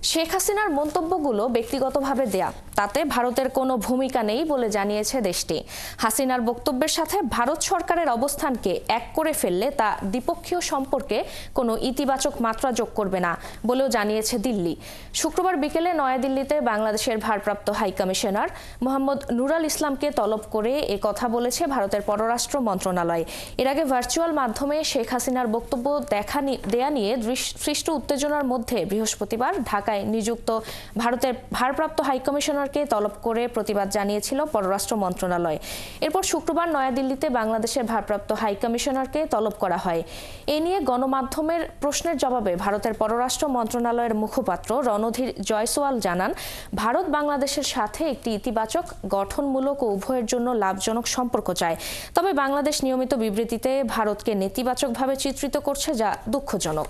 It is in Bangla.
শেখ হাসিনার মন্তব্যগুলো ব্যক্তিগতভাবে দেয়া, তাতে ভারতের কোনো ভূমিকা নেই বলে জানিয়েছে দেশটি। হাসিনার বক্তব্যের সাথে ভারত সরকারের অবস্থানকে এক করে ফেললে তা দ্বিপক্ষীয় সম্পর্কে কোনো ইতিবাচক মাত্রা যোগ করবে না বলেও জানিয়েছে দিল্লি। শুক্রবার বিকেলে নয়াদিল্লিতে বাংলাদেশের ভারপ্রাপ্ত হাইকমিশনার মোহাম্মদ নুরুল ইসলামকে তলব করে এ কথা বলেছে ভারতের পররাষ্ট্র মন্ত্রণালয়। এর আগে ভার্চুয়াল মাধ্যমে শেখ হাসিনার বক্তব্য দেয়া নিয়ে সৃষ্ট উত্তেজনার মধ্যে বৃহস্পতিবার ঢাকায় নিযুক্ত ভারতের ভারপ্রাপ্ত হাইকমিশনারকে তলব করে প্রতিবাদ জানিয়েছিল পররাষ্ট্র মন্ত্রণালয়। এরপর শুক্রবার নয়াদিল্লিতে বাংলাদেশের ভারপ্রাপ্ত হাইকমিশনারকে তলব করা হয়। এ নিয়ে গণমাধ্যমের প্রশ্নের জবাবে ভারতের পররাষ্ট্র মন্ত্রণালয়ের মুখপাত্র রণধীর জয়সওয়াল জানান, ভারত বাংলাদেশের সাথে একটি ইতিবাচক, গঠনমূলক ও উভয়ের জন্য লাভজনক সম্পর্ক চায়। তবে বাংলাদেশ নিয়মিত বিবৃতিতে ভারতকে নেতিবাচকভাবে চিত্রিত করছে, যা দুঃখজনক।